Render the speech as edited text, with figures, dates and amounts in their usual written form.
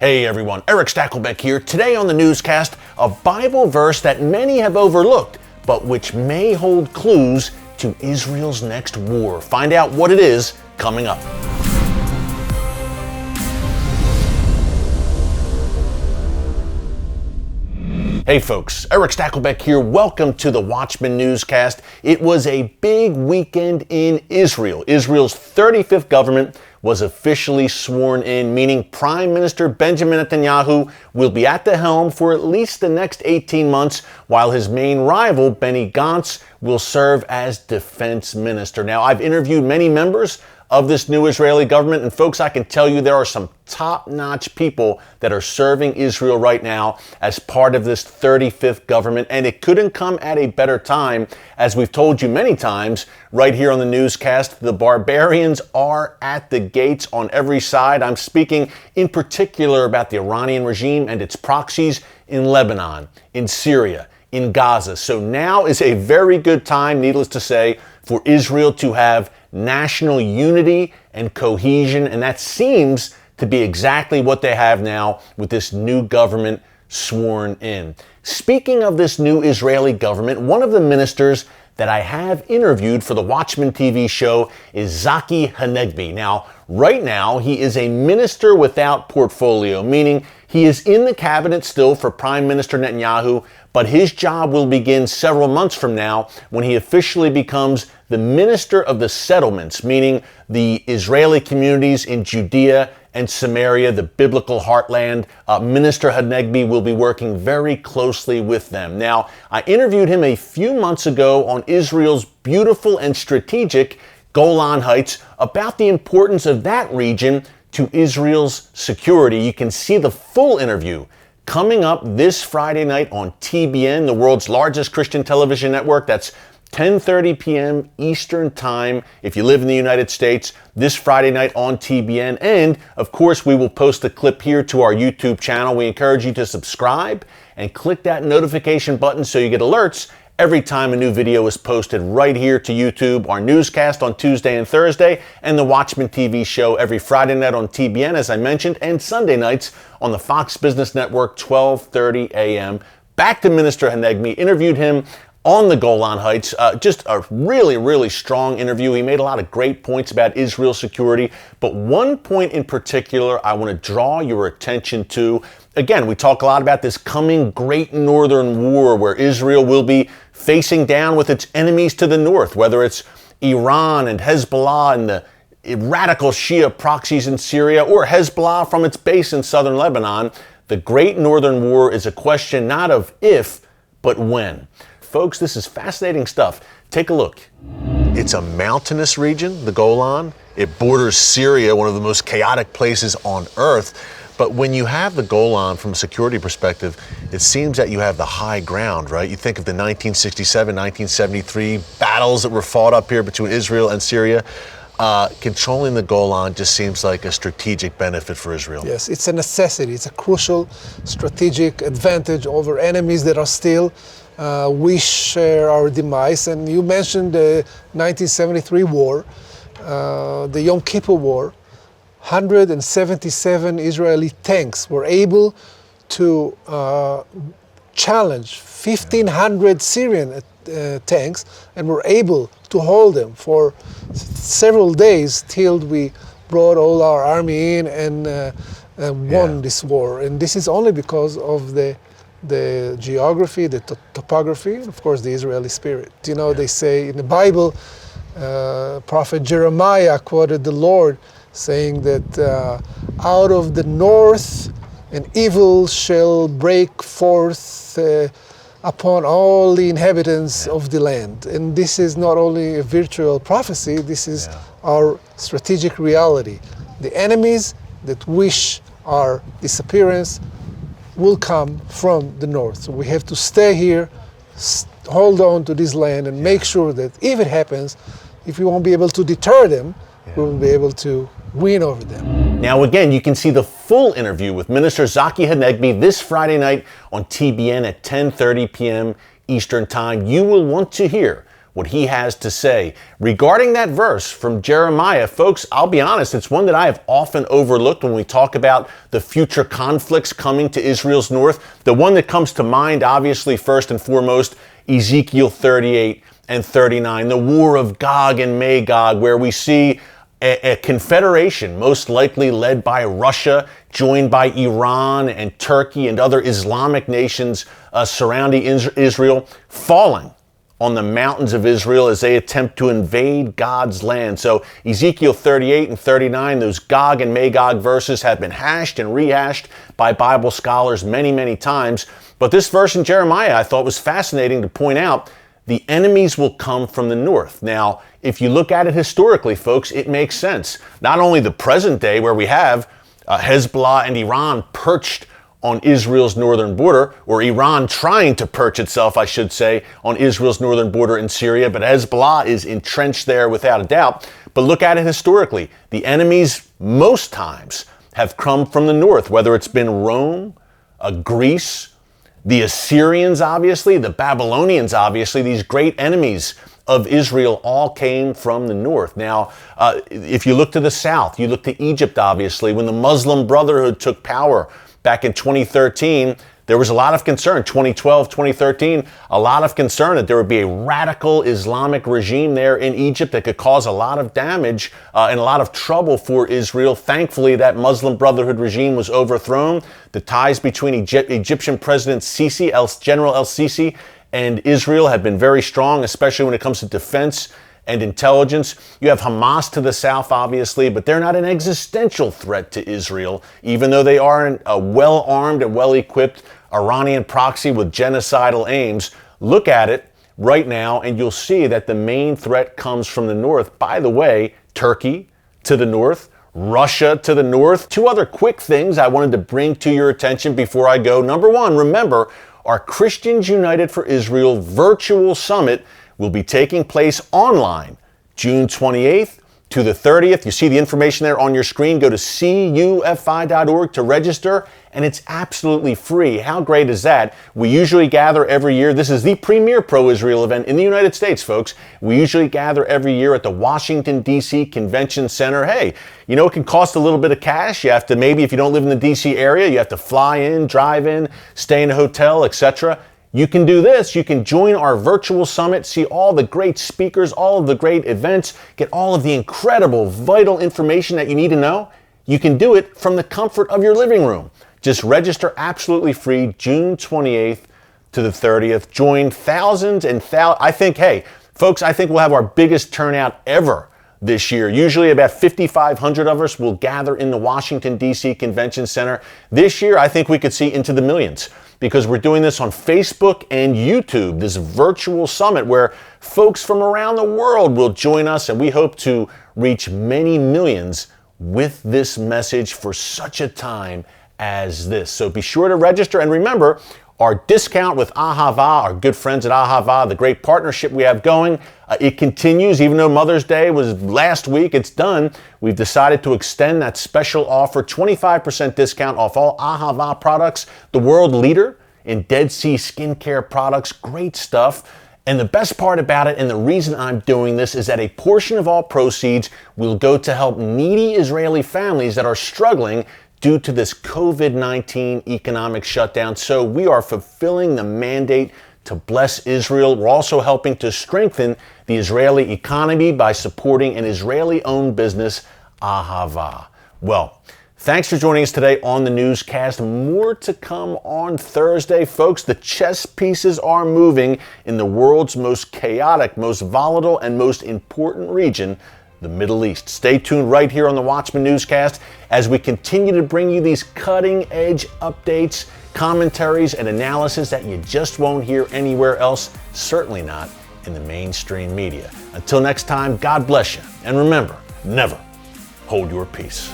Hey everyone, Erick Stakelbeck here. Today on the Newscast, a Bible verse that many have overlooked, but which may hold clues to Israel's next war. Find out what it is coming up. Hey folks, Erick Stakelbeck here. Welcome to the Watchman Newscast. It was a big weekend in Israel. Israel's 35th government was officially sworn in, meaning Prime Minister Benjamin Netanyahu will be at the helm for at least the next 18 months, while his main rival, Benny Gantz, will serve as defense minister. Now, I've interviewed many members of this new Israeli government, and folks, I can tell you there are some top-notch people that are serving Israel right now as part of this 35th government, and it couldn't come at a better time. As we've told you many times right here on the Newscast, the barbarians are at the gates on every side. I'm speaking in particular about the Iranian regime and its proxies in Lebanon, in Syria, in Gaza. So now is a very good time, needless to say, for Israel to have national unity and cohesion, and that seems to be exactly what they have now with this new government sworn in. Speaking of this new Israeli government, one of the ministers that I have interviewed for the Watchman TV show is Zaki Hanegbi. Now, right now, he is a minister without portfolio, meaning he is in the cabinet still for Prime Minister Netanyahu, but his job will begin several months from now when he officially becomes the Minister of the Settlements, meaning the Israeli communities in Judea and Samaria, the biblical heartland. Minister Hanegbi will be working very closely with them. Now, I interviewed him a few months ago on Israel's beautiful and strategic Golan Heights about the importance of that region to Israel's security. You can see the full interview coming up this Friday night on TBN, the world's largest Christian television network. That's 10:30 p.m. Eastern Time if you live in the United States, this Friday night on TBN. And, of course, we will post a clip here to our YouTube channel. We encourage you to subscribe and click that notification button so you get alerts every time a new video is posted right here to YouTube. Our Newscast on Tuesday and Thursday, and the Watchman TV show every Friday night on TBN, as I mentioned, and Sunday nights on the Fox Business Network, 12:30 a.m. Back to Minister Hanegbi. Interviewed him on the Golan Heights. Just a really, really strong interview. He made a lot of great points about Israel's security, but one point in particular I want to draw your attention to. Again, we talk a lot about this coming Great Northern War where Israel will be facing down with its enemies to the north, whether it's Iran and Hezbollah and the radical Shia proxies in Syria, or Hezbollah from its base in southern Lebanon. The Great Northern War is a question not of if, but when. Folks, this is fascinating stuff. Take a look. It's a mountainous region, the Golan. It borders Syria, one of the most chaotic places on earth. But when you have the Golan from a security perspective, it seems that you have the high ground, right? You think of the 1967, 1973 battles that were fought up here between Israel and Syria. Controlling the Golan just seems like a strategic benefit for Israel. Yes, it's a necessity. It's a crucial strategic advantage over enemies that are still we share our demise. And you mentioned the 1973 war, the Yom Kippur War. 177 Israeli tanks were able to challenge 1,500 Syrian tanks, and were able to hold them for several days till we brought all our army in and won this war. And this is only because of the geography, the topography, and of course the Israeli spirit. You know, they say in the Bible, Prophet Jeremiah quoted the Lord saying that out of the north an evil shall break forth upon all the inhabitants of the land. And this is not only a virtual prophecy, this is our strategic reality. The enemies that wish our disappearance will come from the north. So we have to stay here, hold on to this land, and make sure that if it happens, if we won't be able to deter them, we will be able to win over them. Now again, you can see the full interview with Minister Zaki Hanegbi this Friday night on TBN at 10:30 p.m. Eastern Time. You will want to hear what he has to say regarding that verse from Jeremiah. Folks, I'll be honest, it's one that I have often overlooked when we talk about the future conflicts coming to Israel's north. The one that comes to mind, obviously, first and foremost, Ezekiel 38 and 39, the war of Gog and Magog, where we see a confederation, most likely led by Russia, joined by Iran and Turkey and other Islamic nations surrounding Israel, falling on the mountains of Israel as they attempt to invade God's land. So Ezekiel 38 and 39, those Gog and Magog verses have been hashed and rehashed by Bible scholars many, many times. But this verse in Jeremiah I thought was fascinating to point out. The enemies will come from the north. Now, if you look at it historically, folks, it makes sense. Not only the present day where we have Hezbollah and Iran perched on Israel's northern border, or Iran trying to perch itself, I should say, on Israel's northern border in Syria, but Hezbollah is entrenched there without a doubt. But look at it historically. The enemies most times have come from the north, whether it's been Rome, Greece, the Assyrians, obviously, the Babylonians, obviously, these great enemies of Israel all came from the north. Now, if you look to the south, you look to Egypt, obviously, when the Muslim Brotherhood took power back in 2013, there was a lot of concern, 2012, 2013, a lot of concern that there would be a radical Islamic regime there in Egypt that could cause a lot of damage and a lot of trouble for Israel. Thankfully, that Muslim Brotherhood regime was overthrown. The ties between Egyptian President Sisi, General el-Sisi, and Israel have been very strong, especially when it comes to defense and intelligence. You have Hamas to the south, obviously, but they're not an existential threat to Israel, even though they are a well-armed and well-equipped Iranian proxy with genocidal aims. Look at it right now, and you'll see that the main threat comes from the north. By the way, Turkey to the north, Russia to the north. Two other quick things I wanted to bring to your attention before I go. Number one, remember, our Christians United for Israel virtual summit will be taking place online June 28th to the 30th. You see the information there on your screen. Go to cufi.org to register, and it's absolutely free. How great is that? We usually gather every year. This is the premier pro-Israel event in the United States, folks. We usually gather every year at the Washington, D.C. Convention Center. Hey, you know, it can cost a little bit of cash. You have to, maybe if you don't live in the D.C. area, you have to fly in, drive in, stay in a hotel, etc. You can do this. You can join our virtual summit, see all the great speakers, all of the great events, get all of the incredible, vital information that you need to know. You can do it from the comfort of your living room. Just register absolutely free June 28th to the 30th. Join thousands and thousands. I think we'll have our biggest turnout ever this year. Usually about 5,500 of us will gather in the Washington, D.C. Convention Center. This year, I think we could see into the millions, because we're doing this on Facebook and YouTube, this virtual summit where folks from around the world will join us, and we hope to reach many millions with this message for such a time as this. So be sure to register, and remember, our discount with Ahava, our good friends at Ahava, the great partnership we have going, it continues. Even though Mother's Day was last week, it's done. We've decided to extend that special offer, 25% discount off all Ahava products, the world leader in Dead Sea skincare products. Great stuff. And the best part about it, and the reason I'm doing this, is that a portion of all proceeds will go to help needy Israeli families that are struggling due to this COVID-19 economic shutdown. So we are fulfilling the mandate to bless Israel. We're also helping to strengthen the Israeli economy by supporting an Israeli-owned business, Ahava. Well, thanks for joining us today on the Newscast. More to come on Thursday, folks. The chess pieces are moving in the world's most chaotic, most volatile, and most important region, the Middle East. Stay tuned right here on the Watchman Newscast as we continue to bring you these cutting-edge updates, commentaries, and analysis that you just won't hear anywhere else, certainly not in the mainstream media. Until next time, God bless you, and remember, never hold your peace.